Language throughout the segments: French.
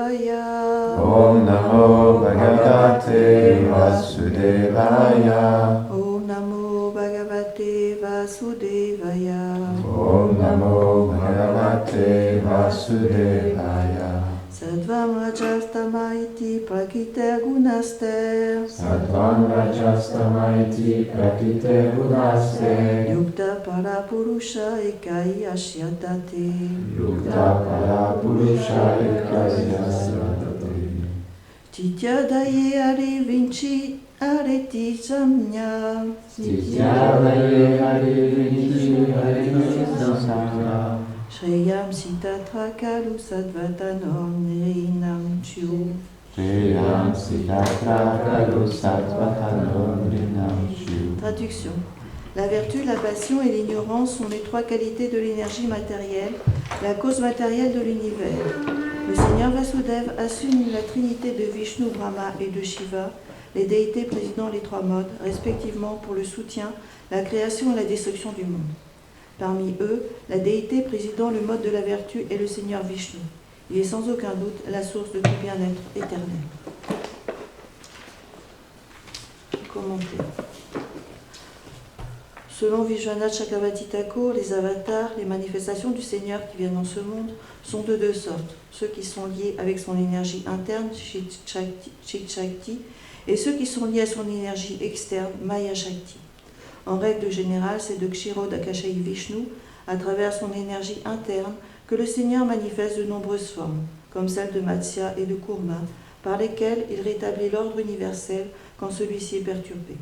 Vasudevaya. Om Namo Bhagavate Vasudevaya. Om Namo Bhagavate Vasudevaya. Om Namo Bhagavate Vasudevaya. Sattvam Rajastamaiti Prakite Gunaster. Sattvam Rajastamaiti Prakite Gunaste. Yukta Parapurusha Ekai Ashyadate. Yukta Parapurusha Ekasyasyadate. Tityadaye Ari Vinci Areti Samnya. Tityadaye Hari Vinci Hari Samya. Shreyam Sitatra Kalu Sattvatanam Nerinam Chyu. Shreyam Sitatra Kalu Sattvatanam Nerinam Chyu. Traduction. La vertu, la passion et l'ignorance sont les trois qualités de l'énergie matérielle, la cause matérielle de l'univers. Le Seigneur Vasudev assume la trinité de Vishnu, Brahma et de Shiva, les déités présidant les trois modes, respectivement pour le soutien, la création et la destruction du monde. Parmi eux, la déité présidant le mode de la vertu est le Seigneur Vishnu. Il est sans aucun doute la source de tout bien-être éternel. Commentaire. Selon Vishwanath Chakravarti Thakur, les avatars, les manifestations du Seigneur qui viennent dans ce monde, sont de deux sortes. Ceux qui sont liés avec son énergie interne, Chit Shakti, et ceux qui sont liés à son énergie externe, Maya Shakti. En règle générale, c'est de Kshirod Akashayi Vishnu, à travers son énergie interne, que le Seigneur manifeste de nombreuses formes, comme celles de Matsya et de Kurma, par lesquelles il rétablit l'ordre universel quand celui-ci est perturbé.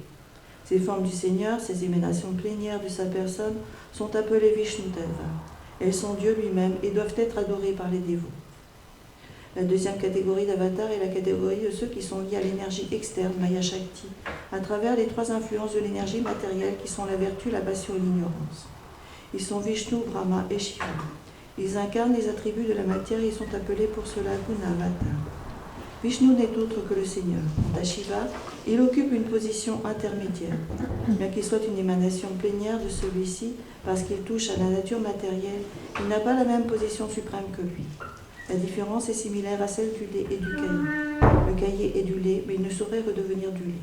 Ces formes du Seigneur, ces émanations plénières de sa personne, sont appelées Vishnudeva. Elles sont Dieu lui-même et doivent être adorées par les dévots. La deuxième catégorie d'avatars est la catégorie de ceux qui sont liés à l'énergie externe, Maya Shakti, à travers les trois influences de l'énergie matérielle qui sont la vertu, la passion et l'ignorance. Ils sont Vishnu, Brahma et Shiva. Ils incarnent les attributs de la matière et sont appelés pour cela Guna-avatar. Vishnu n'est autre que le Seigneur. Quant à Shiva, il occupe une position intermédiaire, bien qu'il soit une émanation plénière de celui-ci, parce qu'il touche à la nature matérielle, il n'a pas la même position suprême que lui. La différence est similaire à celle du lait et du caillé. Le caillé est du lait, mais il ne saurait redevenir du lait.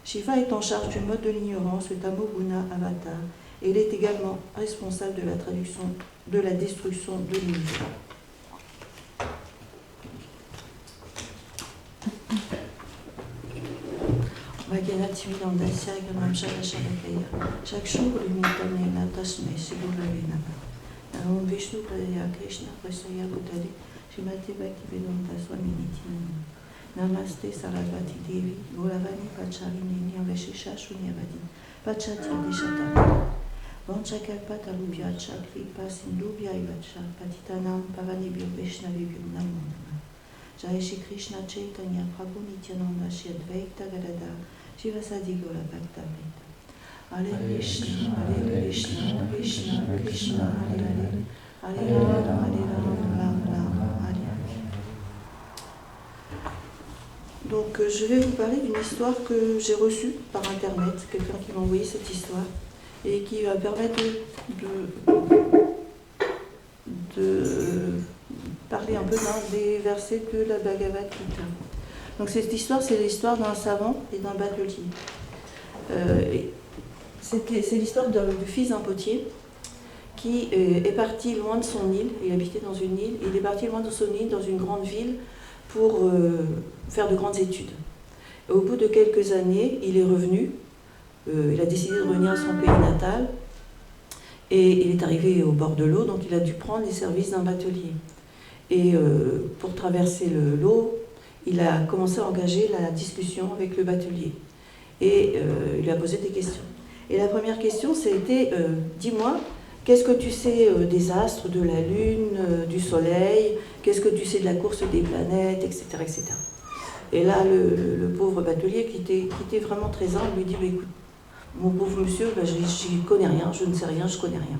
Shiva est en charge du mode de l'ignorance, le Tamoguna Avatar, et il est également responsable de la destruction de l'univers. Chaque jour, l'unité Tasme, Om Vishnu Pradaya Krishna Prasaya Bhutale Shrimati Bhaktivedanta Swami Nityananda Namaste Sarasvati Devi Gauravani Pacharini Nyaveshisha Shunyavadi Pachati Adishatana Vanchakalpata Lubhya Chakripa Sindhubhya Ivacha Patitanam Pavanebhyo Vaishnavebhyo Namo Namah Jai Shri Krishna Chaitanya Prabhu Nityananda Shri Advaita Gadadhar Shivasadi Gaura Bhakta Hare Krishna, Hare Krishna, Krishna Krishna, Hare Hare, Hare Rama, Rama Rama, Hare Hare. Donc je vais vous parler d'une histoire que j'ai reçue par internet, quelqu'un qui m'a envoyé cette histoire, et qui va permettre de parler un peu des versets de la Bhagavad Gita. Donc cette histoire, c'est l'histoire d'un savant et d'un batelier. C'est l'histoire du fils d'un potier qui est parti loin de son île, il habitait dans une île, il est parti loin de son île dans une grande ville pour faire de grandes études. Et au bout de quelques années, il est revenu, il a décidé de revenir à son pays natal, et il est arrivé au bord de l'eau, donc il a dû prendre les services d'un batelier. Et pour traverser l'eau, il a commencé à engager la discussion avec le batelier. Et il lui a posé des questions. Et la première question, c'était dis-moi, qu'est-ce que tu sais des astres, de la lune, du soleil, qu'est-ce que tu sais de la course des planètes, etc. etc. Et là, le pauvre batelier, qui était vraiment très humble, lui dit écoute, mon pauvre monsieur, j'y connais rien, je ne sais rien, je connais rien.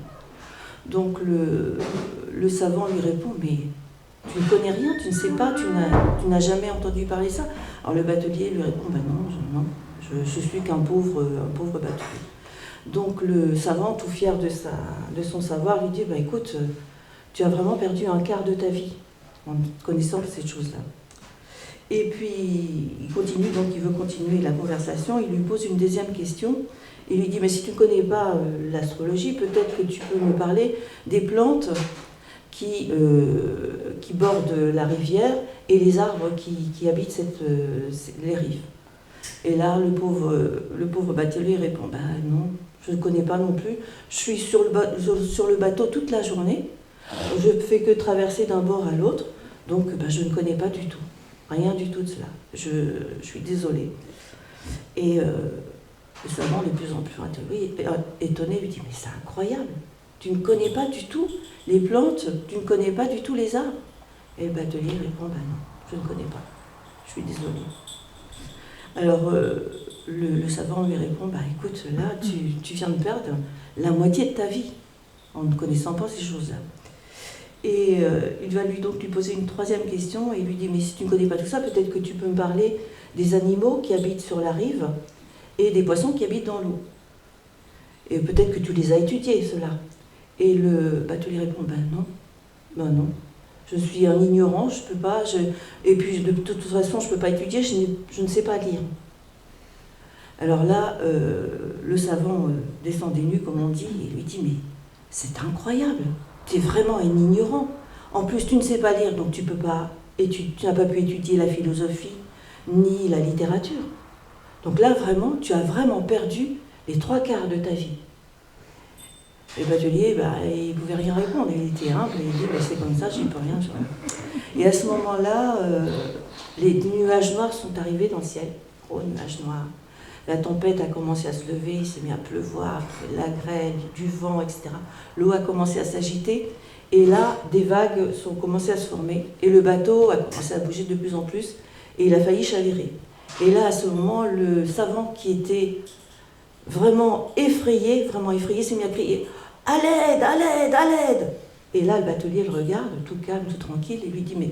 Donc le savant lui répond mais tu ne connais rien, tu ne sais pas, tu n'as jamais entendu parler de ça. Alors le batelier lui répond non, je suis qu'un pauvre batelier. Donc le savant, tout fier de son savoir, lui dit écoute, tu as vraiment perdu un quart de ta vie. en connaissant cette chose-là. Et puis, il continue, donc il veut continuer la conversation, il lui pose une deuxième question, il lui dit, mais si tu ne connais pas l'astrologie, peut-être que tu peux me parler des plantes qui bordent la rivière et les arbres qui habitent les rives. Et là, le pauvre batelier répond, ben non, je ne connais pas non plus, je suis sur le bateau toute la journée, je ne fais que traverser d'un bord à l'autre, donc ben, je ne connais pas du tout, rien du tout de cela, je suis désolée. Et le savant, de plus en plus étonné, lui dit, mais c'est incroyable, tu ne connais pas du tout les plantes, tu ne connais pas du tout les arbres. Et le batelier répond, ben non, je ne connais pas, je suis désolée. Alors, le savant lui répond, bah écoute, là, tu viens de perdre la moitié de ta vie, en ne connaissant pas ces choses-là. Et il va lui poser une troisième question, et il lui dit, mais si tu ne connais pas tout ça, peut-être que tu peux me parler des animaux qui habitent sur la rive, et des poissons qui habitent dans l'eau. Et peut-être que tu les as étudiés, ceux-là. Et le batelier répond, ben non. Je suis un ignorant, je peux pas, et puis de toute façon, je ne peux pas étudier, je ne sais pas lire. Alors là, le savant descend des nues, comme on dit, et lui dit, mais c'est incroyable, tu es vraiment un ignorant. En plus, tu ne sais pas lire, donc tu n'as pas pu étudier la philosophie, ni la littérature. Donc là, vraiment, tu as vraiment perdu les 3/4 de ta vie. Et le batelier, il ne pouvait rien répondre, il était humble, et il dit, c'est comme ça, j'y peux rien. Et à ce moment-là, les nuages noirs sont arrivés dans le ciel, gros nuages noirs. La tempête a commencé à se lever, il s'est mis à pleuvoir, la grêle, du vent, etc. L'eau a commencé à s'agiter, et là, des vagues ont commencé à se former, et le bateau a commencé à bouger de plus en plus, et il a failli chavirer. Et là, à ce moment, le savant qui était vraiment effrayé, s'est mis à crier « À l'aide, à l'aide, à l'aide !» Et là, le batelier le regarde, tout calme, tout tranquille, et lui dit « Mais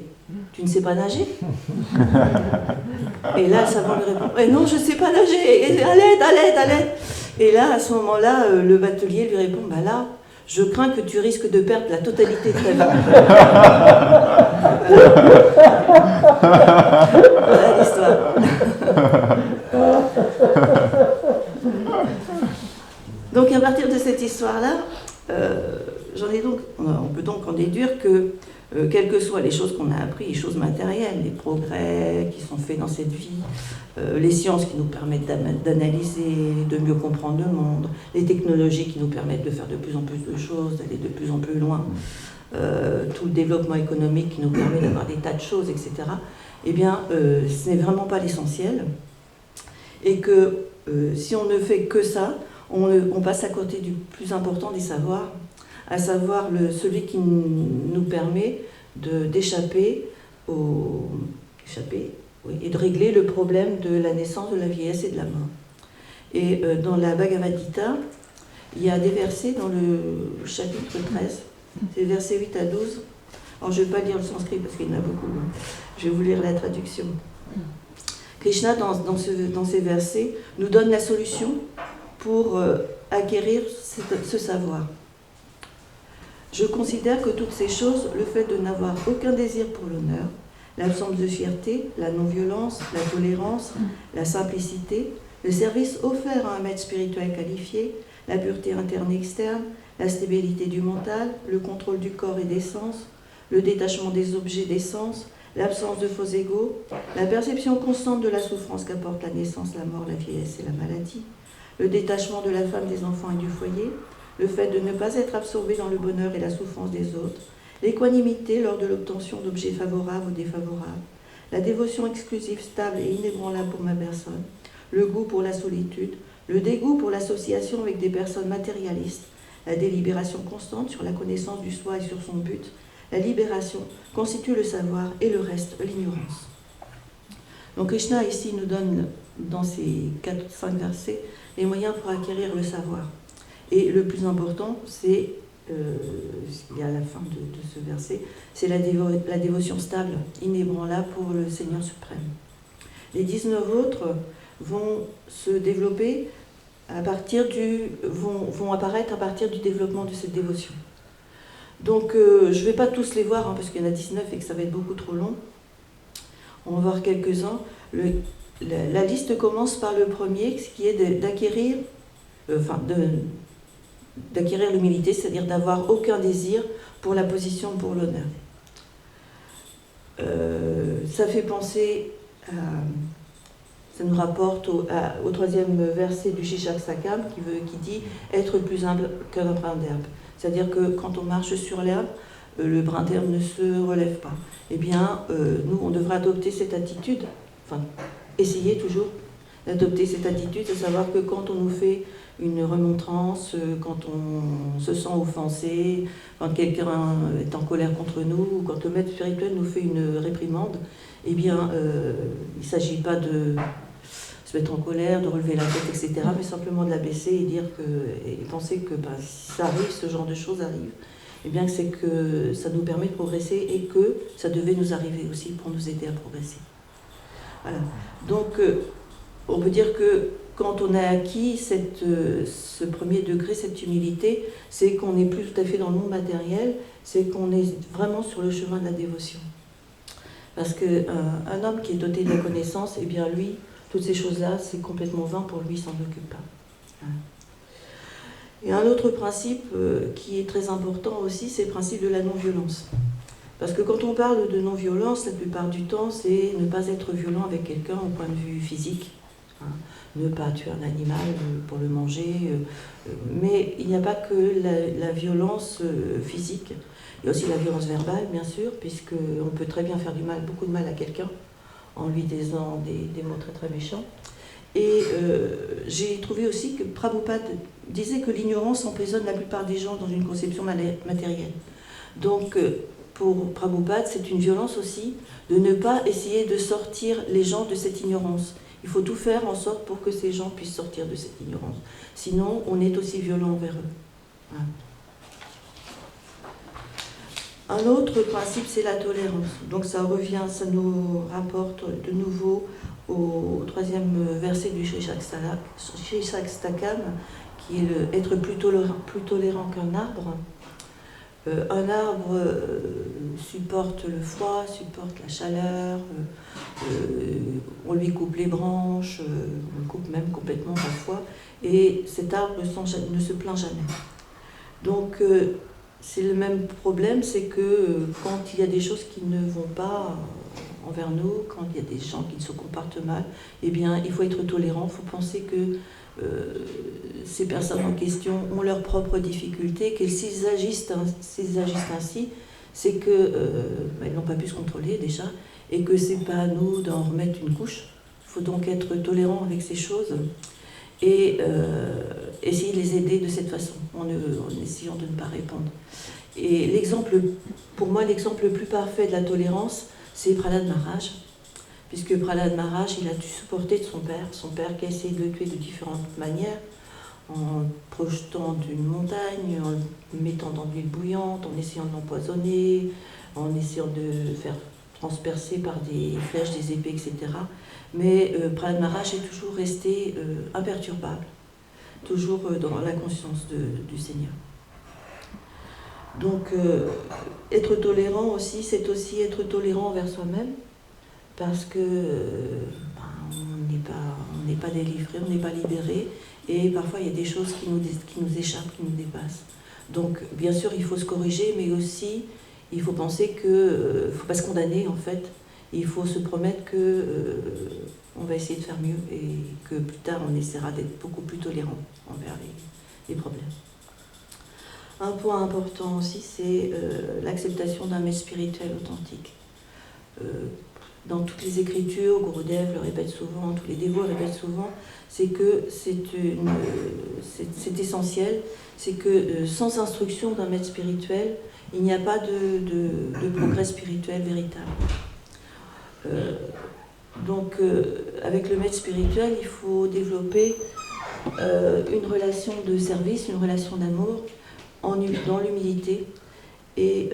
tu ne sais pas nager ?» Et là, le savant lui répond « Non, je ne sais pas nager, à l'aide, à l'aide, à l'aide !» Et là, à ce moment-là, le batelier lui répond « Là, je crains que tu risques de perdre la totalité de ta vie. » Voilà l'histoire. Donc à partir de cette histoire-là, on peut donc en déduire que quelles que soient les choses qu'on a apprises, les choses matérielles, les progrès qui sont faits dans cette vie, les sciences qui nous permettent d'analyser, de mieux comprendre le monde, les technologies qui nous permettent de faire de plus en plus de choses, d'aller de plus en plus loin, tout le développement économique qui nous permet d'avoir des tas de choses, etc., eh bien, ce n'est vraiment pas l'essentiel. Et que si on ne fait que ça, on passe à côté du plus important des savoirs, à savoir celui qui nous permet d'échapper et de régler le problème de la naissance, de la vieillesse et de la mort. Et dans la Bhagavad Gita, il y a des versets dans le chapitre 13, c'est versets 8 à 12. Alors je ne vais pas lire le sanskrit parce qu'il y en a beaucoup, je vais vous lire la traduction. Krishna, dans ces versets, nous donne la solution pour acquérir ce savoir. Je considère que toutes ces choses, le fait de n'avoir aucun désir pour l'honneur, l'absence de fierté, la non-violence, la tolérance, la simplicité, le service offert à un maître spirituel qualifié, la pureté interne et externe, la stabilité du mental, le contrôle du corps et des sens, le détachement des objets des sens, l'absence de faux égaux, la perception constante de la souffrance qu'apporte la naissance, la mort, la vieillesse et la maladie, le détachement de la femme, des enfants et du foyer, le fait de ne pas être absorbé dans le bonheur et la souffrance des autres, l'équanimité lors de l'obtention d'objets favorables ou défavorables, la dévotion exclusive, stable et inébranlable pour ma personne, le goût pour la solitude, le dégoût pour l'association avec des personnes matérialistes, la délibération constante sur la connaissance du soi et sur son but, la libération constitue le savoir et le reste l'ignorance. Donc Krishna ici nous donne dans ces 4-5 versets les moyens pour acquérir le savoir. Et le plus important, c'est, il y a à la fin de ce verset, c'est la dévotion stable, inébranlable pour le Seigneur suprême. Les 19 autres vont se développer vont apparaître à partir du développement de cette dévotion. Donc je ne vais pas tous les voir, hein, parce qu'il y en a 19 et que ça va être beaucoup trop long. On va voir quelques-uns. La liste commence par le premier, ce qui est d'acquérir l'humilité, c'est-à-dire d'avoir aucun désir pour la position, pour l'honneur. Ça fait penser, ça nous rapporte au troisième verset du Shikshakam qui dit « être plus humble qu'un brin d'herbe ». C'est-à-dire que quand on marche sur l'herbe, le brin d'herbe ne se relève pas. Eh bien, nous, on devrait adopter cette attitude, enfin, essayer toujours d'adopter cette attitude, à savoir que quand on nous fait une remontrance, quand on se sent offensé, quand quelqu'un est en colère contre nous, ou quand le maître spirituel nous fait une réprimande, eh bien, il ne s'agit pas de se mettre en colère, de relever la tête, etc., mais simplement de la baisser et penser que si ça arrive, ce genre de choses arrive, eh bien, c'est que ça nous permet de progresser et que ça devait nous arriver aussi pour nous aider à progresser. Voilà. Donc, on peut dire que quand on a acquis ce premier degré, cette humilité, c'est qu'on n'est plus tout à fait dans le monde matériel, c'est qu'on est vraiment sur le chemin de la dévotion. Parce qu'un homme qui est doté de la connaissance, eh bien lui, toutes ces choses-là, c'est complètement vain pour lui, il ne s'en occupe pas. Et un autre principe qui est très important aussi, c'est le principe de la non-violence. Parce que quand on parle de non-violence, la plupart du temps, c'est ne pas être violent avec quelqu'un au point de vue physique. Ne pas tuer un animal pour le manger. Mais il n'y a pas que la violence physique. Il y a aussi la violence verbale, bien sûr, puisqu'on peut très bien faire beaucoup de mal à quelqu'un en lui disant des mots très très méchants. Et j'ai trouvé aussi que Prabhupada disait que l'ignorance emprisonne la plupart des gens dans une conception matérielle. Donc, pour Prabhupada, c'est une violence aussi de ne pas essayer de sortir les gens de cette ignorance. Il faut tout faire en sorte pour que ces gens puissent sortir de cette ignorance. Sinon, on est aussi violent envers eux. Voilà. Un autre principe, c'est la tolérance. Donc ça nous rapporte de nouveau au troisième verset du Shikshakam, qui est être plus tolérant qu'un arbre. Un arbre supporte le froid, supporte la chaleur, on lui coupe les branches, on le coupe même complètement parfois, et cet arbre ne se plaint jamais. Donc c'est le même problème, c'est que quand il y a des choses qui ne vont pas envers nous, quand il y a des gens qui se comportent mal, eh bien il faut être tolérant, il faut penser que ces personnes en question ont leurs propres difficultés, que s'ils agissent ainsi, c'est qu'ils n'ont pas pu se contrôler déjà, et que c'est pas à nous d'en remettre une couche. Il faut donc être tolérant avec ces choses et essayer de les aider de cette façon, en essayant de ne pas répondre. Et pour moi, l'exemple le plus parfait de la tolérance, c'est Prahlad Maharaj. Puisque Prahlad Maharaj, il a dû supporter de son père qui a essayé de le tuer de différentes manières, en projetant d'une montagne, en le mettant dans de l'huile bouillante, en essayant de l'empoisonner, en essayant de faire transpercer par des flèches, des épées, etc. Mais Prahlad Maharaj est toujours resté imperturbable, toujours dans la conscience du Seigneur. Donc, être tolérant aussi, c'est aussi être tolérant envers soi-même, parce que on n'est pas délivré, on n'est pas libéré, et parfois il y a des choses qui nous échappent, qui nous dépassent. Donc bien sûr il faut se corriger, mais aussi il faut penser qu'il ne faut pas se condamner en fait, il faut se promettre qu'on va essayer de faire mieux, et que plus tard on essaiera d'être beaucoup plus tolérant envers les problèmes. Un point important aussi, c'est l'acceptation d'un maître spirituel authentique. Dans toutes les écritures, Gurudev le répète souvent, tous les dévots le répètent souvent, c'est que c'est essentiel, c'est que sans instruction d'un maître spirituel, il n'y a pas de progrès spirituel véritable. Donc, avec le maître spirituel, il faut développer une relation de service, une relation d'amour, dans l'humilité. Et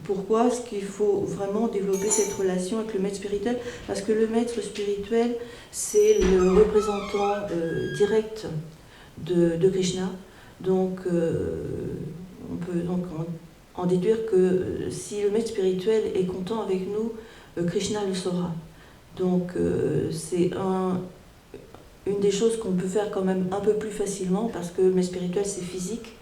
pourquoi est-ce qu'il faut vraiment développer cette relation avec le maître spirituel? Parce que le maître spirituel, c'est le représentant direct de Krishna. Donc, on peut donc en déduire que si le maître spirituel est content avec nous, Krishna le saura. Donc c'est une des choses qu'on peut faire quand même un peu plus facilement, parce que le maître spirituel c'est physique,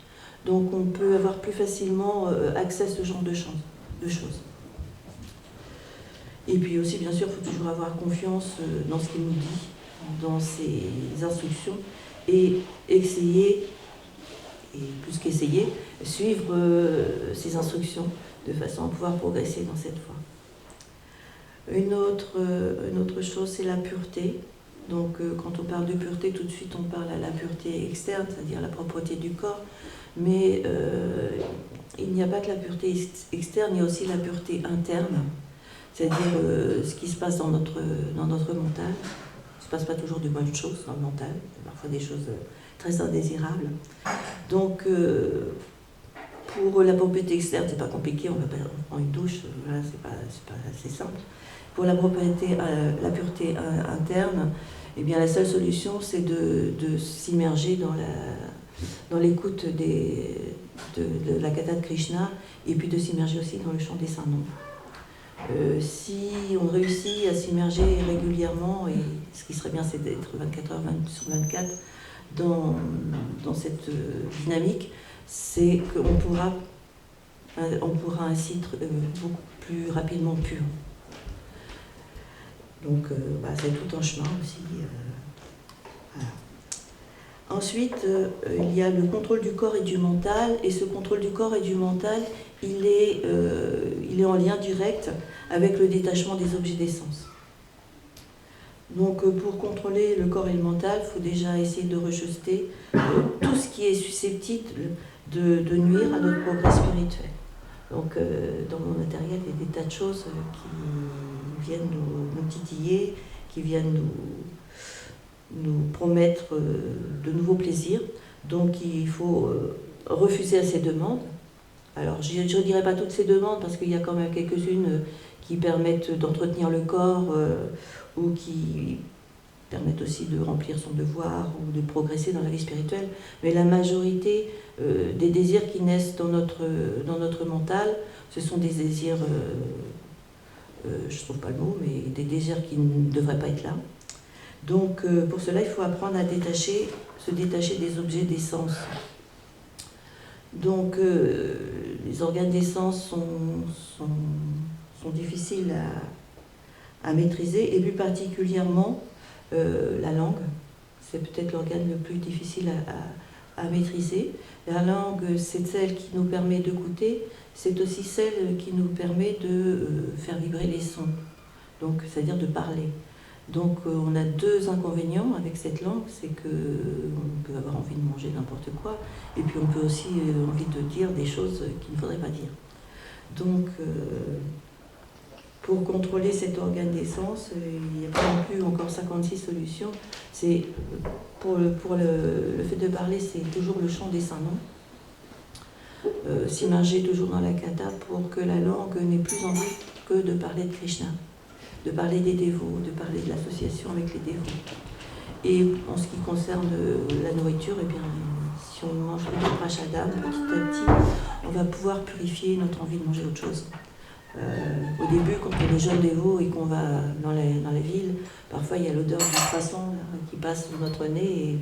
donc on peut avoir plus facilement accès à ce genre de choses. Et puis aussi, bien sûr, il faut toujours avoir confiance dans ce qu'il nous dit, dans ses instructions, et essayer, et plus qu'essayer, suivre ses instructions de façon à pouvoir progresser dans cette voie. Une autre chose, c'est la pureté. Donc quand on parle de pureté, tout de suite on parle à la pureté externe, c'est-à-dire la propreté du corps, mais il n'y a pas que la pureté externe, il y a aussi la pureté interne, c'est-à-dire ce qui se passe dans notre mental. Il ne se passe pas toujours de bonnes choses dans le mental, parfois des choses très indésirables. Donc pour la propreté externe, c'est pas compliqué, on prend une douche, voilà, c'est pas assez simple. Pour la pureté interne, eh bien, la seule solution, c'est de s'immerger dans l'écoute de la katha de Krishna, et puis de s'immerger aussi dans le chant des saints noms. Si on réussit à s'immerger régulièrement, et ce qui serait bien, c'est d'être 24 heures sur 24 dans cette dynamique, c'est qu'on pourra ainsi être beaucoup plus rapidement pur. Donc c'est tout un chemin aussi. Voilà. Ensuite, il y a le contrôle du corps et du mental, et ce contrôle du corps et du mental, il est en lien direct avec le détachement des objets des sens. Donc pour contrôler le corps et le mental, il faut déjà essayer de rejeter tout ce qui est susceptible de nuire à notre progrès spirituel. Donc dans mon matériel, il y a des tas de choses qui viennent nous titiller, qui viennent nous promettre de nouveaux plaisirs. Donc il faut refuser à ces demandes. Alors je ne dirais pas toutes ces demandes, parce qu'il y a quand même quelques-unes qui permettent d'entretenir le corps ou qui permettent aussi de remplir son devoir ou de progresser dans la vie spirituelle. Mais la majorité des désirs qui naissent dans notre mental, ce sont des désirs, je ne trouve pas le mot, mais des désirs qui ne devraient pas être là. Donc pour cela, il faut apprendre à se détacher des objets des sens. Donc les organes des sens sont difficiles à maîtriser, et plus particulièrement la langue. C'est peut-être l'organe le plus difficile à maîtriser. La langue, c'est celle qui nous permet de goûter, c'est aussi celle qui nous permet de faire vibrer les sons, donc c'est-à-dire de parler. Donc on a deux inconvénients avec cette langue, c'est qu'on peut avoir envie de manger n'importe quoi, et puis on peut aussi envie de dire des choses qu'il ne faudrait pas dire. Donc pour contrôler cet organe des sens, il n'y a pas non plus encore 56 solutions. C'est, pour le fait de parler, c'est toujours le chant des saints noms. S'immerger toujours dans la katha pour que la langue n'ait plus envie que de parler de Krishna, de parler des dévots, de parler de l'association avec les dévots. Et en ce qui concerne la nourriture, eh bien, si on mange le prashadam, petit à petit, on va pouvoir purifier notre envie de manger autre chose. Au début, quand on est jeune dévot et qu'on va dans la ville, parfois il y a l'odeur du poisson qui passe sous notre nez et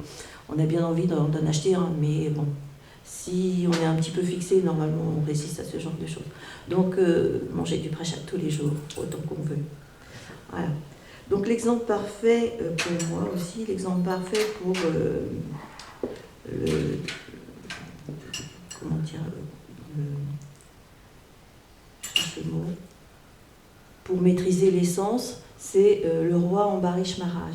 on a bien envie d'en acheter un, mais bon, si on est un petit peu fixé, normalement on résiste à ce genre de choses. Donc manger du prashad tous les jours, autant qu'on veut. Voilà. Donc l'exemple parfait pour moi aussi, l'exemple parfait pour comment dire, ce mot, pour maîtriser les sens, c'est le roi Ambarish Maharaj.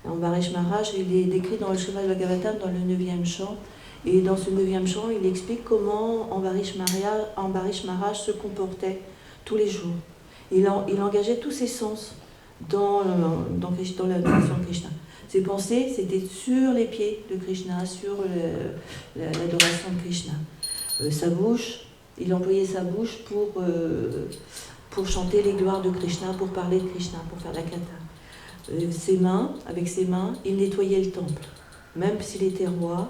Ambarish Maharaj, il est décrit dans le Srimad Bhagavatam, dans le 9e chant, et dans ce 9e chant, il explique comment Ambarish Maharaj se comportait tous les jours. Il engageait tous ses sens dans l'adoration de Krishna. Ses pensées, c'était sur les pieds de Krishna, sur l'adoration de Krishna. Sa bouche, il employait sa bouche pour chanter les gloires de Krishna, pour parler de Krishna, pour faire la katha. Avec ses mains, il nettoyait le temple. Même s'il était roi,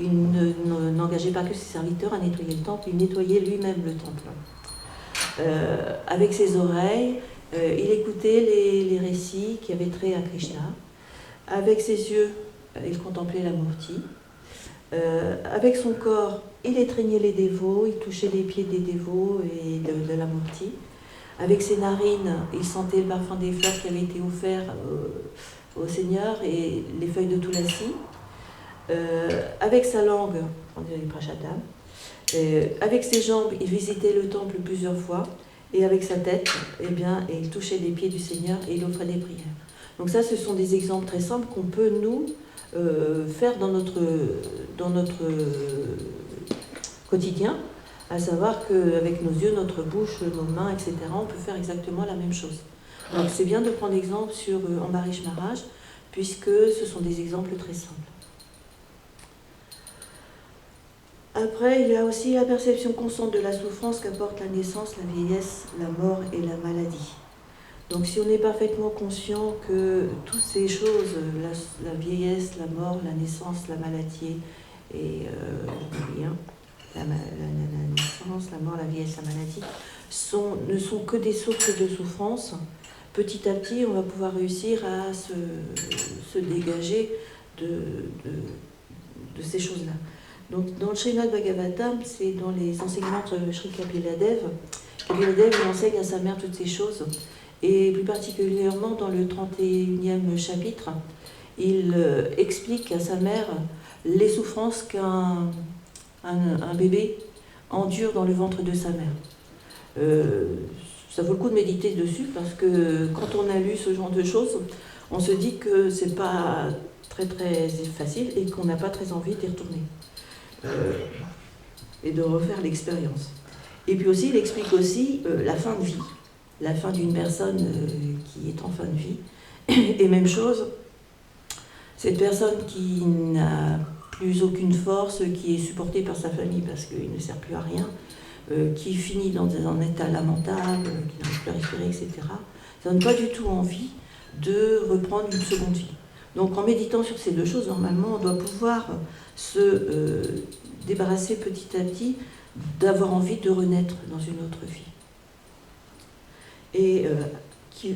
n'engageait pas que ses serviteurs à nettoyer le temple, il nettoyait lui-même le temple. Avec ses oreilles, il écoutait les récits qui avaient trait à Krishna. Avec ses yeux, il contemplait la Murti. Avec son corps, il étreignait les dévots, il touchait les pieds des dévots et de la Murti. Avec ses narines, il sentait le parfum des fleurs qui avaient été offertes au Seigneur et les feuilles de Tulasi. Avec sa langue, on dirait les prachatam. Avec ses jambes, il visitait le temple plusieurs fois. Et avec sa tête, eh bien, il touchait les pieds du Seigneur et il offrait des prières. Donc ça, ce sont des exemples très simples qu'on peut, nous, faire dans notre quotidien, à savoir qu'avec nos yeux, notre bouche, nos mains, etc., on peut faire exactement la même chose. Donc c'est bien de prendre exemple sur Ambarish Maharaj, puisque ce sont des exemples très simples. Après, il y a aussi la perception constante de la souffrance qu'apporte la naissance, la vieillesse, la mort et la maladie. Donc si on est parfaitement conscient que toutes ces choses, la vieillesse, la mort, la naissance, la maladie et la naissance, la mort, la vieillesse, la maladie, ne sont que des sources de souffrance, petit à petit, on va pouvoir réussir à se dégager de ces choses-là. Donc, dans le Srimad Bhagavatam, c'est dans les enseignements de Sri Kapila-dev, il enseigne à sa mère toutes ces choses. Et plus particulièrement dans le 31e chapitre, il explique à sa mère les souffrances qu'un bébé endure dans le ventre de sa mère. Ça vaut le coup de méditer dessus parce que quand on a lu ce genre de choses, on se dit que c'est pas très très facile et qu'on n'a pas très envie d'y retourner et de refaire l'expérience. Et puis aussi, il explique aussi la fin de vie, la fin d'une personne qui est en fin de vie. Et même chose, cette personne qui n'a plus aucune force, qui est supportée par sa famille parce qu'il ne sert plus à rien, qui finit dans un état lamentable, qui n'arrive plus à respirer, etc. Ça donne pas du tout envie de reprendre une seconde vie. Donc en méditant sur ces deux choses, normalement, on doit pouvoir se débarrasser petit à petit d'avoir envie de renaître dans une autre vie. Et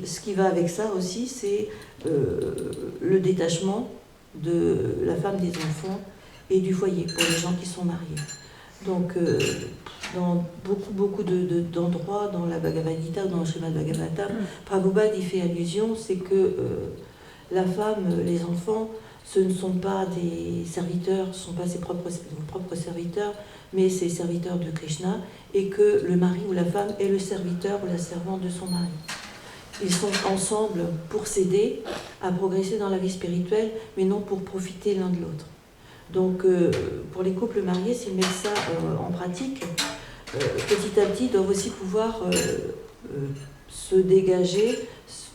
ce qui va avec ça aussi, c'est le détachement de la femme, des enfants et du foyer pour les gens qui sont mariés. Donc dans beaucoup d'endroits, dans la Bhagavad Gita ou dans le Srimad Bhagavatam, Prabhupada y fait allusion, c'est que la femme, les enfants, ce ne sont pas des serviteurs, ce ne sont pas ses propres serviteurs, mais ses serviteurs de Krishna, et que le mari ou la femme est le serviteur ou la servante de son mari. Ils sont ensemble pour s'aider à progresser dans la vie spirituelle, mais non pour profiter l'un de l'autre. Donc, pour les couples mariés, s'ils mettent ça en pratique, petit à petit, ils doivent aussi pouvoir se dégager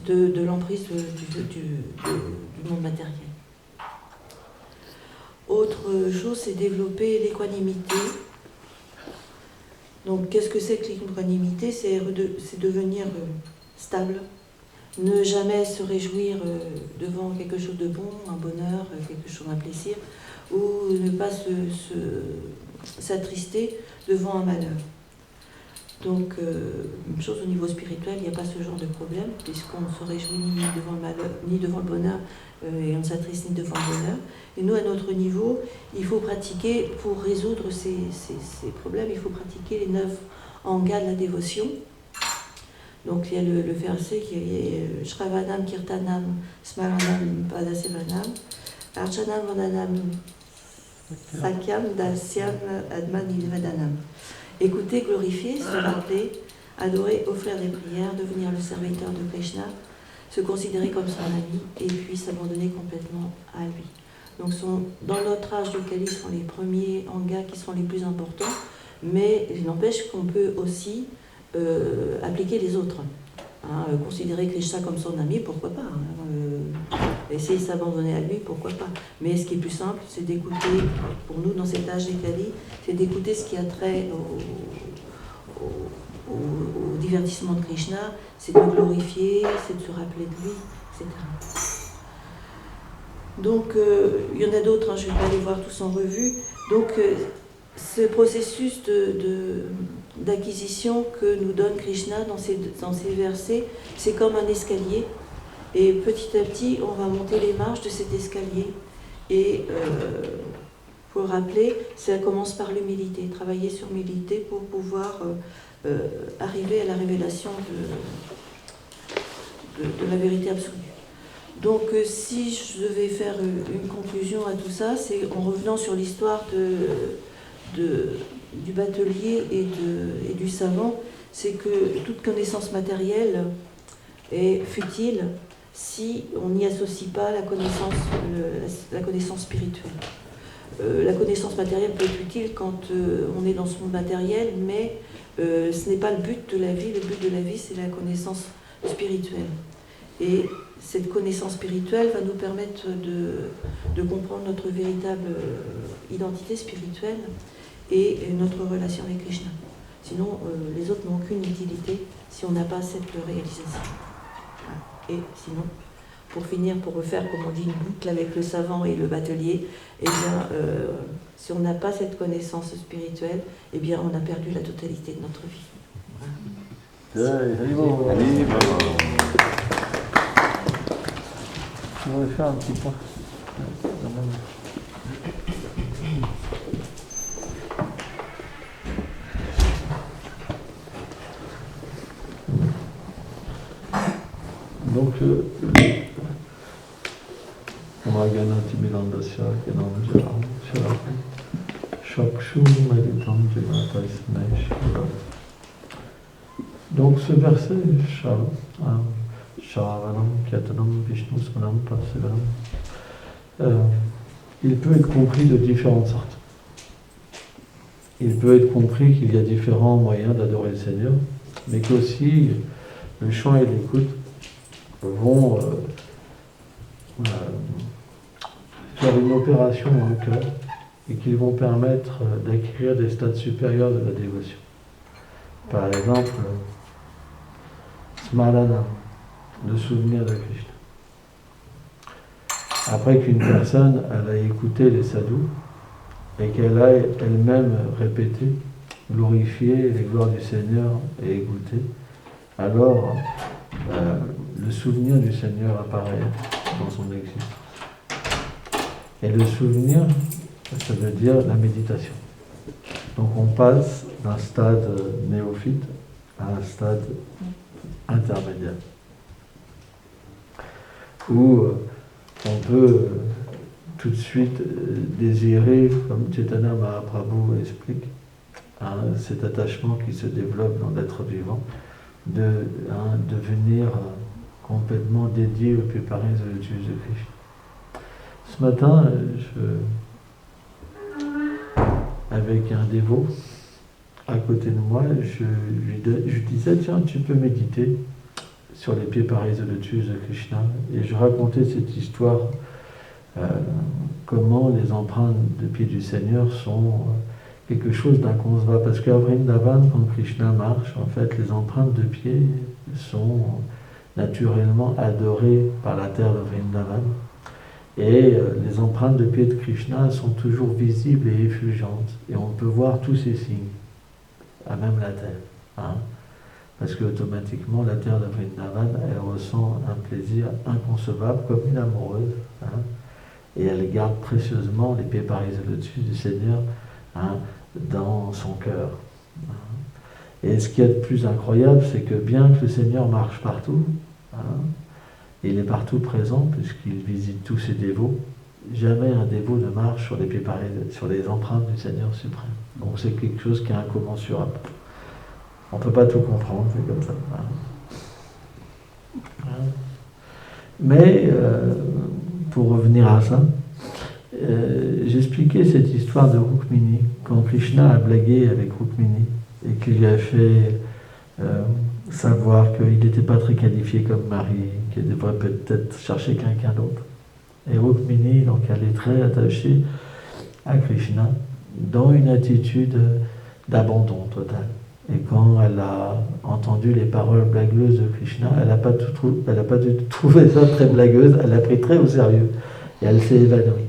de l'emprise du monde matériel. Autre chose, c'est développer l'équanimité. Donc, qu'est-ce que c'est que l'équanimité? C'est devenir stable, ne jamais se réjouir devant quelque chose de bon, un bonheur, quelque chose, un plaisir, ou ne pas s'attrister devant un malheur. Donc, une chose au niveau spirituel, il n'y a pas ce genre de problème, puisqu'on ne se réjouit ni devant le malheur, ni devant le bonheur, et on ne s'attriste ni devant le bonheur. Et nous, à notre niveau, il faut pratiquer, pour résoudre ces problèmes, il faut pratiquer les 9 angas de la dévotion. Donc, il y a le verset qui est Shravanam, Kirtanam, Smaranam, Padasevanam, Archanam, Vandanam, Sakyam, Dasyam, Adman, Nilvadanam. Écouter, glorifier, se rappeler, adorer, offrir des prières, devenir le serviteur de Krishna, se considérer comme son ami et puis s'abandonner complètement à lui. Donc dans notre âge du calice sont les premiers angas qui sont les plus importants, mais il n'empêche qu'on peut aussi appliquer les autres. Considérer Krishna comme son ami, pourquoi pas, essayer de s'abandonner à lui, pourquoi pas. Mais ce qui est plus simple, c'est d'écouter, pour nous dans cet âge des Kali, c'est d'écouter ce qui a trait au divertissement de Krishna, c'est de le glorifier, c'est de se rappeler de lui, etc. Donc, il y en a d'autres, hein, je ne vais pas les voir tous en revue. Donc, ce processus d'acquisition que nous donne Krishna dans ces versets, c'est comme un escalier. Et petit à petit, on va monter les marches de cet escalier. Et pour rappeler, ça commence par l'humilité, travailler sur l'humilité pour pouvoir arriver à la révélation de la vérité absolue. Donc si je devais faire une conclusion à tout ça, c'est en revenant sur l'histoire du batelier et du savant, c'est que toute connaissance matérielle est futile si on n'y associe pas la connaissance spirituelle. La connaissance matérielle peut être utile quand on est dans ce monde matériel, mais ce n'est pas le but de la vie. Le but de la vie, c'est la connaissance spirituelle. Et cette connaissance spirituelle va nous permettre de comprendre notre véritable identité spirituelle et notre relation avec Krishna. Sinon, les autres n'ont aucune utilité si on n'a pas cette réalisation. Et sinon, pour finir, pour refaire, comme on dit, une boucle avec le savant et le batelier, eh bien, si on n'a pas cette connaissance spirituelle, eh bien, on a perdu la totalité de notre vie. Voilà. Je voudrais faire un petit point. Donc, Maganati Milandasya Ganamja Sharapu Shakshu Meditam Jinatasme Shiva. Donc, ce verset, Sharavanam Kyatanam Vishnu Smanam Pasivanam, il peut être compris de différentes sortes. Il peut être compris qu'il y a différents moyens d'adorer le Seigneur, mais qu'aussi le chant et l'écoute vont faire une opération dans le cœur et qu'ils vont permettre d'acquérir des stades supérieurs de la dévotion. Par exemple, Smarana, le souvenir de Krishna. Après qu'une personne elle a écouté les sadhus et qu'elle a elle-même répété, glorifié les gloires du Seigneur et écouté, alors le souvenir du Seigneur apparaît dans son existence. Et le souvenir, ça veut dire la méditation. Donc on passe d'un stade néophyte à un stade intermédiaire, où on peut tout de suite désirer, comme Chaitanya Mahaprabhu explique, cet attachement qui se développe dans l'être vivant, de devenir complètement dédié au Piparis de Jésus Christ. Ce matin, avec un dévot à côté de moi, je disais, tiens, tu peux méditer sur les Piparis de Lotus de Krishna. Et je racontais cette histoire, comment les empreintes de pieds du Seigneur sont quelque chose d'inconcevable. Parce qu'à Vrindavan, quand Krishna marche, en fait, les empreintes de pieds sont naturellement adorées par la terre de Vrindavan. Et les empreintes de pieds de Krishna sont toujours visibles et effulgentes. Et on peut voir tous ces signes, à même la terre. Parce qu'automatiquement, la terre de Vrindavan, elle ressent un plaisir inconcevable, comme une amoureuse. Et elle garde précieusement les Piparis de Lotus du Seigneur dans son cœur. Et ce qu'il y a de plus incroyable, c'est que bien que le Seigneur marche partout, il est partout présent puisqu'il visite tous ses dévots, jamais un dévot ne marche sur les Piparis, sur les empreintes du Seigneur suprême. Donc c'est quelque chose qui est incommensurable. On ne peut pas tout comprendre, c'est comme ça. Mais, pour revenir à ça, j'expliquais cette histoire de Rukmini, quand Krishna a blagué avec Rukmini, et qu'il lui a fait savoir qu'il n'était pas très qualifié comme mari, qu'il devrait peut-être chercher quelqu'un d'autre. Et Rukmini, donc, elle est très attachée à Krishna, dans une attitude d'abandon total. Et quand elle a entendu les paroles blagueuses de Krishna, elle n'a pas du tout trouvé ça très blagueuse, elle l'a pris très au sérieux. Et elle s'est évanouie.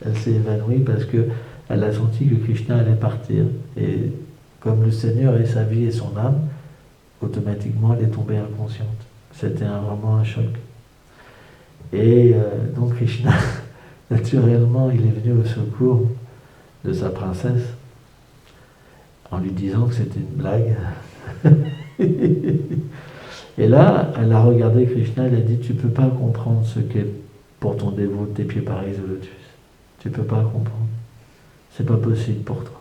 Elle s'est évanouie parce qu'elle a senti que Krishna allait partir. Et comme le Seigneur est sa vie et son âme, automatiquement elle est tombée inconsciente. C'était vraiment un choc. Et donc Krishna, naturellement, il est venu au secours de sa princesse en lui disant que c'était une blague. Et là, elle a regardé Krishna, elle a dit, tu ne peux pas comprendre ce qu'est pour ton dévot tes pieds pareils au lotus. Tu ne peux pas comprendre. C'est pas possible pour toi.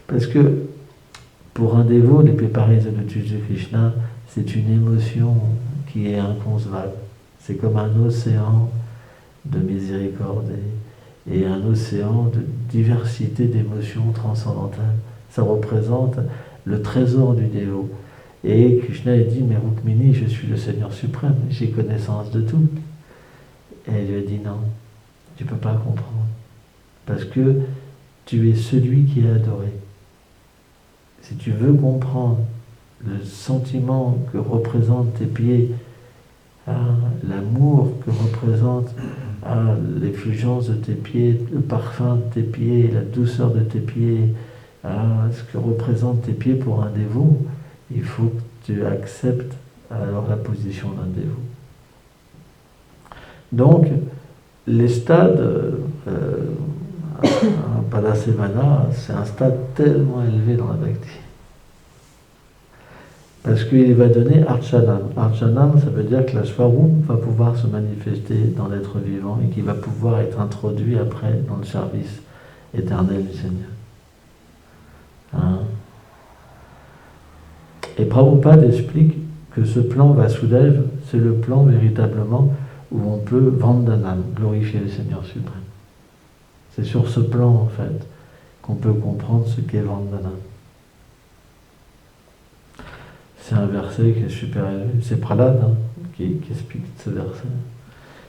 Parce que pour un dévot, les pieds pareils au lotus de Krishna, c'est une émotion qui est inconcevable. C'est comme un océan de miséricorde et un océan de diversité d'émotions transcendantales. Ça représente le trésor du dévot. Et Krishna a dit, mais Rukmini, je suis le Seigneur suprême, j'ai connaissance de tout. Et elle lui a dit, non, tu ne peux pas comprendre. Parce que tu es celui qui est adoré. Si tu veux comprendre le sentiment que représentent tes pieds, l'amour que représente l'effulgence de tes pieds, le parfum de tes pieds, la douceur de tes pieds, ce que représentent tes pieds pour un dévot, il faut que tu acceptes alors la position d'un dévot. Donc, les stades Padasevana, c'est un stade tellement élevé dans la bhakti. Parce qu'il va donner Archanam. Archanam, ça veut dire que la Swarup va pouvoir se manifester dans l'être vivant et qui va pouvoir être introduit après dans le service éternel du Seigneur. Et Prabhupada explique que ce plan Vasudev, c'est le plan véritablement où on peut Vandanam, glorifier le Seigneur suprême. C'est sur ce plan, en fait, qu'on peut comprendre ce qu'est Vandanam. C'est un verset qui est super élevé. C'est Prahlad qui explique ce verset.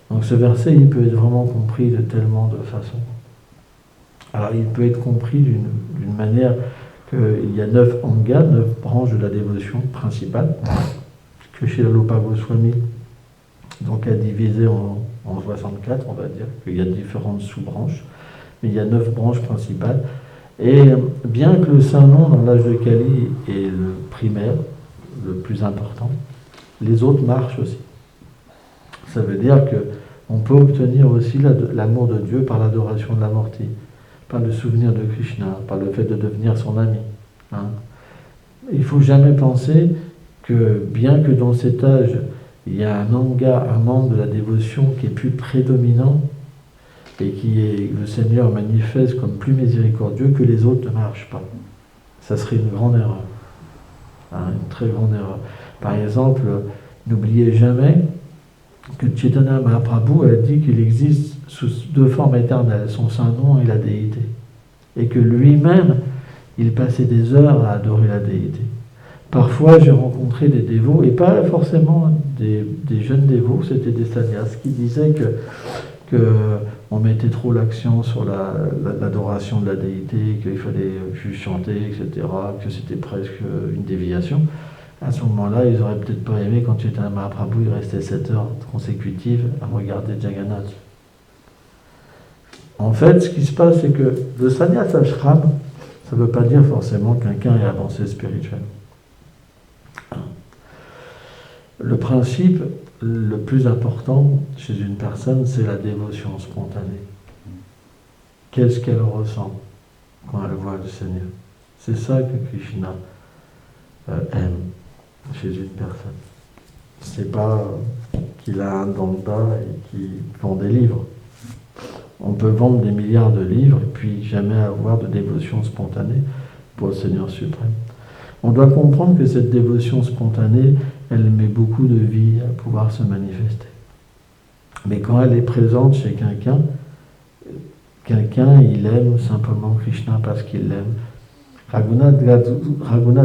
Donc ce verset, il peut être vraiment compris de tellement de façons. Alors il peut être compris d'une manière qu'il y a 9 angas, 9 branches de la dévotion principale, que Srila Rupa Goswami donc a divisé en 64, on va dire, qu'il y a différentes sous-branches, mais il y a 9 branches principales. Et bien que le saint nom dans l'âge de Kali est le primaire, le plus important, les autres marchent aussi. Ça veut dire qu'on peut obtenir aussi l'amour de Dieu par l'adoration de l'amorti, par le souvenir de Krishna, par le fait de devenir son ami. Il ne faut jamais penser que, bien que dans cet âge, il y a un anga, un membre de la dévotion qui est plus prédominant et qui est, le Seigneur manifeste comme plus miséricordieux, que les autres ne marchent pas. Ça serait une grande erreur. Une très grande erreur. Par exemple, n'oubliez jamais que Chaitanya Mahaprabhu a dit qu'il existe sous 2 formes éternelles, son saint nom et la déité. Et que lui-même, il passait des heures à adorer la déité. Parfois, j'ai rencontré des dévots, et pas forcément des jeunes dévots, c'était des sannyas, qui disaient qu'on mettait trop l'accent sur l'adoration de la déité, qu'il fallait juste chanter, etc., que c'était presque une déviation. À ce moment-là, ils n'auraient peut-être pas aimé quand Chaitanya Mahaprabhu il restait 7 heures consécutives à regarder Jagannath. En fait, ce qui se passe, c'est que le sannyas ashram, ça ne veut pas dire forcément que quelqu'un est avancé spirituel. Le principe le plus important chez une personne, c'est la dévotion spontanée. Qu'est-ce qu'elle ressent quand elle voit le Seigneur? C'est ça que Krishna aime chez une personne. C'est pas qu'il a un danda et qu'il vend des livres. On peut vendre des milliards de livres et puis jamais avoir de dévotion spontanée pour le Seigneur suprême. On doit comprendre que cette dévotion spontanée, elle met beaucoup de vie à pouvoir se manifester. Mais quand elle est présente chez quelqu'un, il aime simplement Krishna parce qu'il l'aime. Raghunath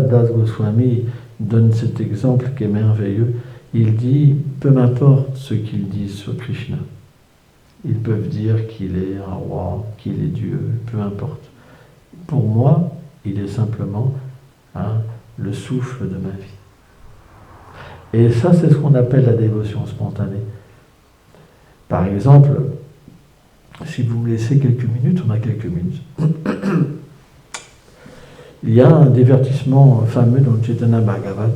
Das Goswami donne cet exemple qui est merveilleux. Il dit, peu m'importe ce qu'ils disent sur Krishna. Ils peuvent dire qu'il est un roi, qu'il est Dieu, peu importe. Pour moi, il est simplement le souffle de ma vie. Et ça, c'est ce qu'on appelle la dévotion spontanée. Par exemple, si vous me laissez quelques minutes, on a quelques minutes. Il y a un divertissement fameux dans le Chaitanya Bhagavat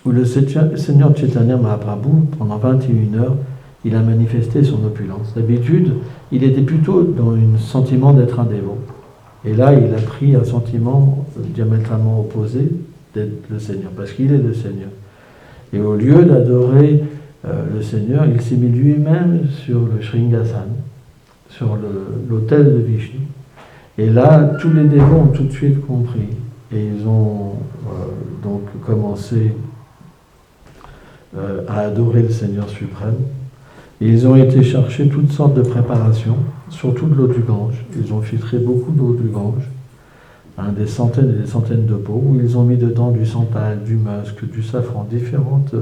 où le Seigneur Chaitanya Mahaprabhu, pendant 21 heures, il a manifesté son opulence. D'habitude, il était plutôt dans un sentiment d'être un dévot. Et là, il a pris un sentiment diamétralement opposé d'être le Seigneur, parce qu'il est le Seigneur. Et au lieu d'adorer le Seigneur, il s'est mis lui-même sur le Shringasana, sur l'autel de Vishnu. Et là, tous les dévots ont tout de suite compris. Et ils ont donc commencé à adorer le Seigneur suprême. Et ils ont été chercher toutes sortes de préparations, surtout de l'eau du Gange. Ils ont filtré beaucoup d'eau du Gange, des centaines et des centaines de pots, où ils ont mis dedans du santal, du musc, du safran, différentes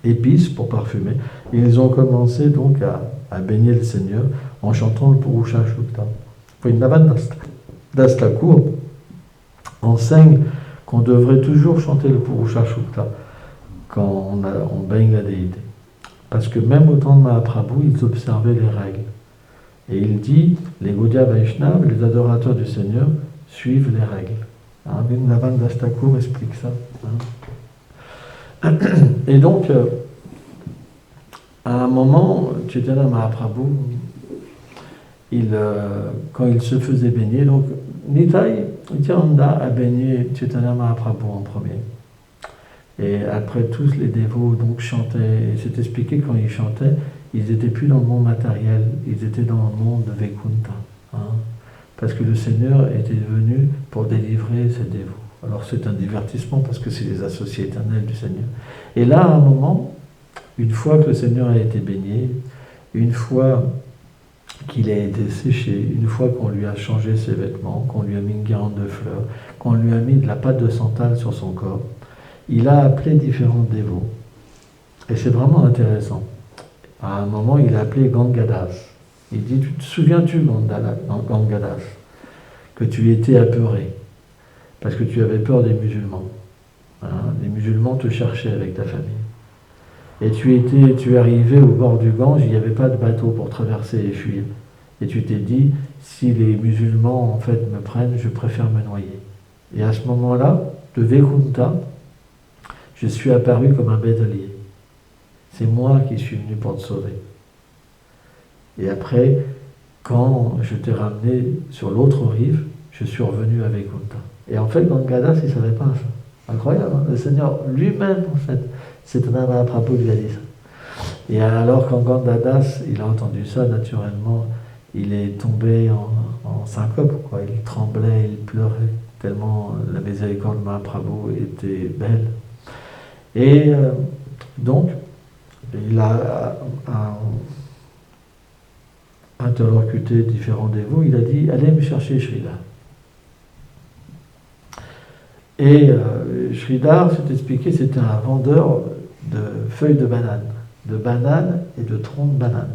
épices pour parfumer. Et ils ont commencé donc à baigner le Seigneur en chantant le Purusha Sukta. Vrindavan Das Thakur enseigne qu'on devrait toujours chanter le Purusha Sukta quand on baigne la déité. Parce que même au temps de Mahaprabhu, ils observaient les règles. Et il dit, les Gaudiya Vaishnavas, les adorateurs du Seigneur, suivent les règles. Vrindavan Das Thakur explique ça. Et donc, à un moment, Chaitanya Mahaprabhu, quand il se faisait baigner, donc Nitai Nityananda a baigné Chaitanya Mahaprabhu en premier. Et après, tous les dévots donc chantaient, et c'est expliqué quand ils chantaient, ils n'étaient plus dans le monde matériel, ils étaient dans le monde de Vaikuntha. Parce que le Seigneur était venu pour délivrer ses dévots. Alors c'est un divertissement parce que c'est les associés éternels du Seigneur. Et là, à un moment, une fois que le Seigneur a été baigné, une fois qu'il a été séché, une fois qu'on lui a changé ses vêtements, qu'on lui a mis une guirlande de fleurs, qu'on lui a mis de la pâte de santal sur son corps, il a appelé différents dévots. Et c'est vraiment intéressant. À un moment, il a appelé Gangadas. Il dit, te souviens-tu, Gangadas, que tu étais apeuré, parce que tu avais peur des musulmans. Les musulmans te cherchaient avec ta famille. Et tu es arrivé au bord du Gange, il n'y avait pas de bateau pour traverser et fuir. Et tu t'es dit, si les musulmans en fait me prennent, je préfère me noyer. Et à ce moment-là, de Vaikuntha, je suis apparu comme un bédelier. C'est moi qui suis venu pour te sauver. Et après, quand je t'ai ramené sur l'autre rive, je suis revenu à Vaikuntha. Et en fait, Gangadas, il ne savait pas ça. Incroyable, hein? Le Seigneur lui-même, en fait, Chaitanya Mahaprabhu lui a dit ça. Et alors, quand Gangadas, il a entendu ça, naturellement, il est tombé en syncope, quoi. Il tremblait, il pleurait, tellement la miséricorde de Mahaprabhu était belle. Et donc, il a interlocuté différents dévots, il a dit, allez me chercher Sridhar. Et Sridhar, c'est expliqué, c'était un vendeur de feuilles de banane et de troncs de banane.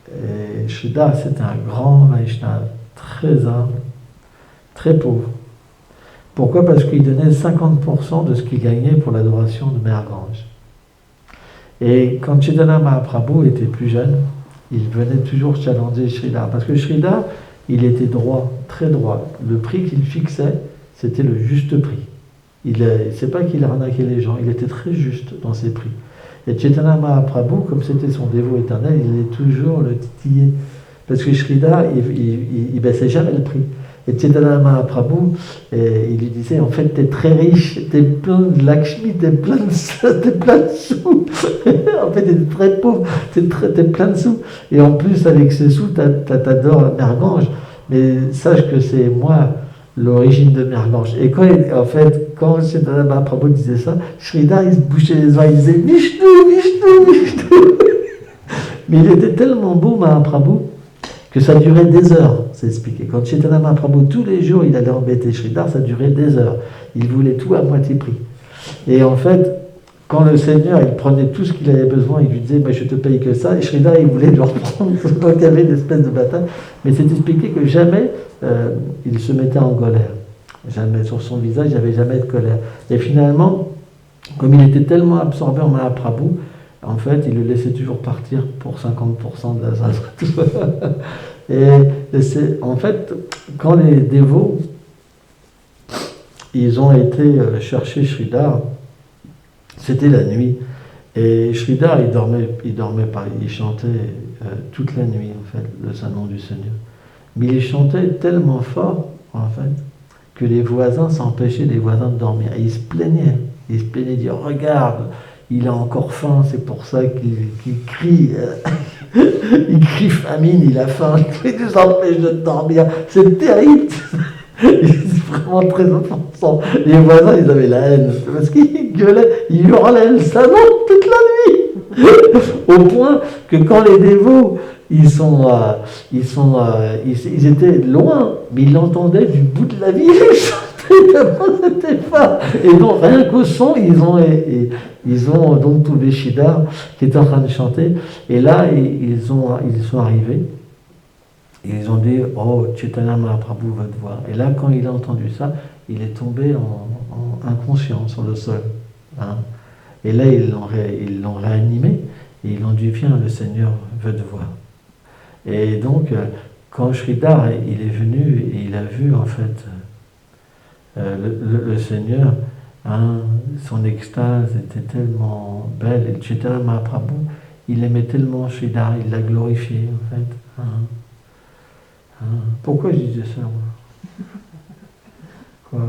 Et Sridhar, c'était un grand Vaishnava, très humble, très pauvre. Pourquoi ? Parce qu'il donnait 50% de ce qu'il gagnait pour l'adoration de Mère Gange. Et quand Chaitanya Mahaprabhu était plus jeune, il venait toujours challenger Sridhar. Parce que Sridhar, il était droit, très droit. Le prix qu'il fixait, c'était le juste prix. C'est pas qu'il arnaquait les gens, il était très juste dans ses prix. Et Chaitanya Mahaprabhu, comme c'était son dévot éternel, il allait toujours le titiller. Parce que Sridhar, il baissait jamais le prix. Et Chaitanya Mahaprabhu, il lui disait, en fait, t'es très riche, t'es plein de Lakshmi, t'es plein de sous. En fait, t'es très pauvre, t'es plein de sous. Et en plus, avec ces sous, t'adores Mère Gange. Mais sache que c'est moi l'origine de Mère Gange. Et quand Chaitanya Mahaprabhu disait ça, Sridhar, il se bouchait les oreilles, il disait, Vishnu. Mais il était tellement beau, Mahaprabhu, que ça durait des heures, c'est expliqué. Quand Chaitanya Mahaprabhu, tous les jours, il allait embêter Sridhar, ça durait des heures. Il voulait tout à moitié prix. Et en fait, quand le Seigneur, il prenait tout ce qu'il avait besoin, il lui disait, je te paye que ça, et Sridhar, il voulait le reprendre, donc il y avait une espèce de bataille. Mais c'est expliqué que jamais il se mettait en colère. Jamais, sur son visage, il n'y avait jamais de colère. Et finalement, comme il était tellement absorbé en Mahaprabhu, en fait, il le laissait toujours partir pour 50% de la et c'est, en fait, quand les dévots, ils ont été chercher Sridhar, c'était la nuit. Et Sridhar, il dormait pas, il chantait toute la nuit, en fait, le Saint-Nom du Seigneur. Mais il chantait tellement fort, en fait, que les voisins s'empêchaient des voisins de dormir. Et ils se plaignaient, ils disaient, regarde, il a encore faim, c'est pour ça qu'il crie. Il crie famine, il a faim, il nous empêche de dormir. C'est terrible. C'est vraiment très offensant. Les voisins, ils avaient la haine, parce qu'ils gueulaient, ils hurlaient le Saint-Nom toute la nuit. Au point que quand les dévots, ils étaient loin, mais ils l'entendaient du bout de la ville, ils chantaient tellement c'était fort. Et donc, rien qu'au son, ils ont donc trouvé Sridhar qui était en train de chanter. Et là, ils sont arrivés. Et ils ont dit, oh, Chaitanya Mahaprabhu va te voir. Et là, quand il a entendu ça, il est tombé en inconscient sur le sol. Hein. Et là, ils l'ont réanimé. Et ils l'ont dit, viens, le Seigneur veut te voir. Et donc, quand Sridhar, il est venu et il a vu, en fait, le Seigneur, hein, son extase était tellement belle. Et Chaitanya Mahaprabhu, il aimait tellement Sridhar, il l'a glorifié, en fait. Hein. Pourquoi je disais ça, moi? Quoi?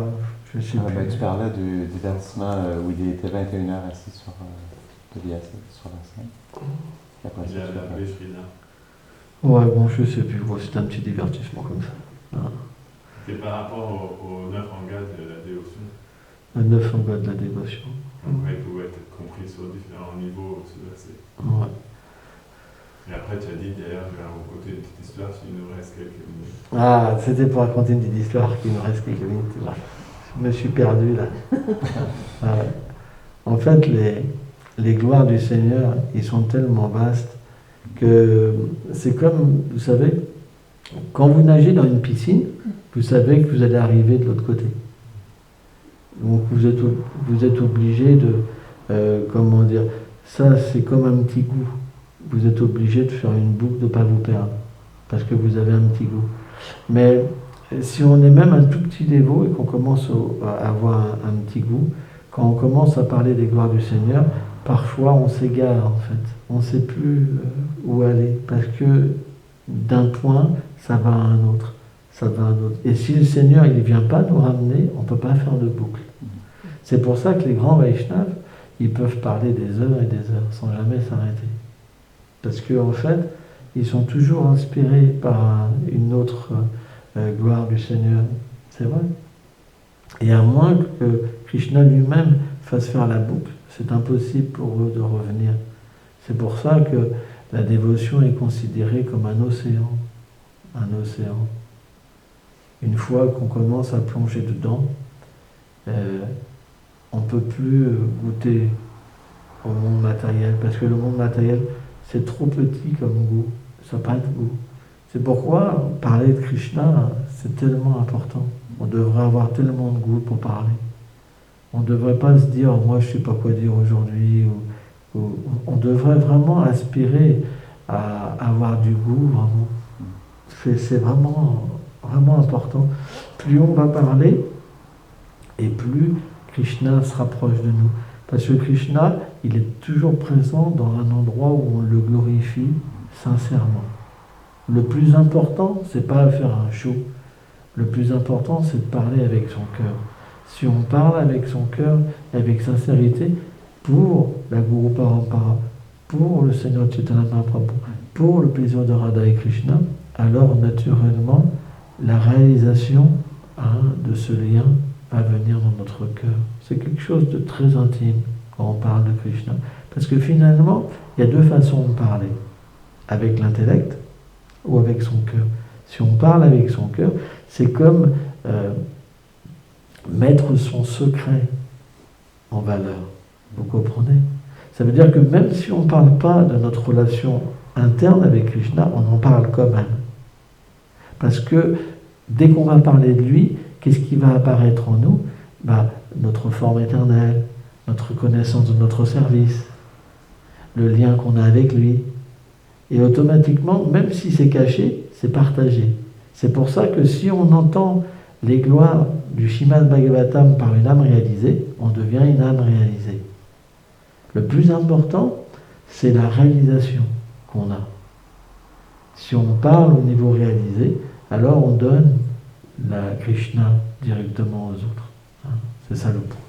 Je sais plus. Tu parlais du dansement où il était 21h assis sur la scène. Il a appelé Sridhar. Ouais, bon, je sais plus. Bon, c'était un petit divertissement comme ça. C'est par rapport aux 9 angas de la dévotion. Les 9 angas de la dévotion. Après, il pouvait être compris sur différents niveaux. Ouais. Et après, tu as dit d'ailleurs, je vais raconter une petite histoire s'il nous reste quelques minutes. Ah, c'était pour raconter une petite histoire qu'il nous reste quelques minutes. Je me suis perdu là. En fait, les gloires du Seigneur, ils sont tellement vastes que c'est comme, vous savez, quand vous nagez dans une piscine, vous savez que vous allez arriver de l'autre côté. Donc vous êtes obligé de, comment dire, ça c'est comme un petit goût. Vous êtes obligé de faire une boucle, de ne pas vous perdre, parce que vous avez un petit goût. Mais si on est même un tout petit dévot et qu'on commence à avoir un petit goût, quand on commence à parler des gloires du Seigneur, parfois on s'égare en fait. On ne sait plus où aller, parce que d'un point, ça va à un autre. Ça va à un autre. Et si le Seigneur il ne vient pas nous ramener, on ne peut pas faire de boucle. C'est pour ça que les grands Vaishnavas, ils peuvent parler des heures et des heures, sans jamais s'arrêter. Parce qu'en fait, ils sont toujours inspirés par une autre gloire du Seigneur. C'est vrai. Et à moins que Krishna lui-même fasse faire la boucle, c'est impossible pour eux de revenir. C'est pour ça que la dévotion est considérée comme un océan. Un océan. Une fois qu'on commence à plonger dedans, on ne peut plus goûter au monde matériel. Parce que le monde matériel, c'est trop petit comme goût, ça n'a pas de goût. C'est pourquoi parler de Krishna, c'est tellement important. On devrait avoir tellement de goût pour parler. On ne devrait pas se dire, moi je ne sais pas quoi dire aujourd'hui. On devrait vraiment aspirer à avoir du goût, vraiment. C'est vraiment, vraiment important. Plus on va parler, et plus Krishna se rapproche de nous. Parce que Krishna, il est toujours présent dans un endroit où on le glorifie sincèrement. Le plus important, c'est pas de faire un show. Le plus important, c'est de parler avec son cœur. Si on parle avec son cœur, avec sincérité, pour la Guru Parampara, pour le Seigneur Chaitanya Mahaprabhu, pour le plaisir de Radha et Krishna, alors naturellement, la réalisation de ce lien va venir dans notre cœur. C'est quelque chose de très intime quand on parle de Krishna. Parce que finalement, il y a deux façons de parler. Avec l'intellect ou avec son cœur. Si on parle avec son cœur, c'est comme mettre son secret en valeur. Vous comprenez? Ça veut dire que même si on ne parle pas de notre relation interne avec Krishna, on en parle quand même. Parce que dès qu'on va parler de lui, qu'est-ce qui va apparaître en nous? Notre forme éternelle, notre connaissance de notre service. le lien qu'on a avec lui. Et automatiquement, même si c'est caché, c'est partagé. C'est pour ça que si on entend les gloires du Śrīmad Bhagavatam par une âme réalisée, on devient une âme réalisée. Le plus important, c'est la réalisation qu'on a. Si on parle au niveau réalisé, alors on donne la Krishna directement aux autres. C'est ça le point.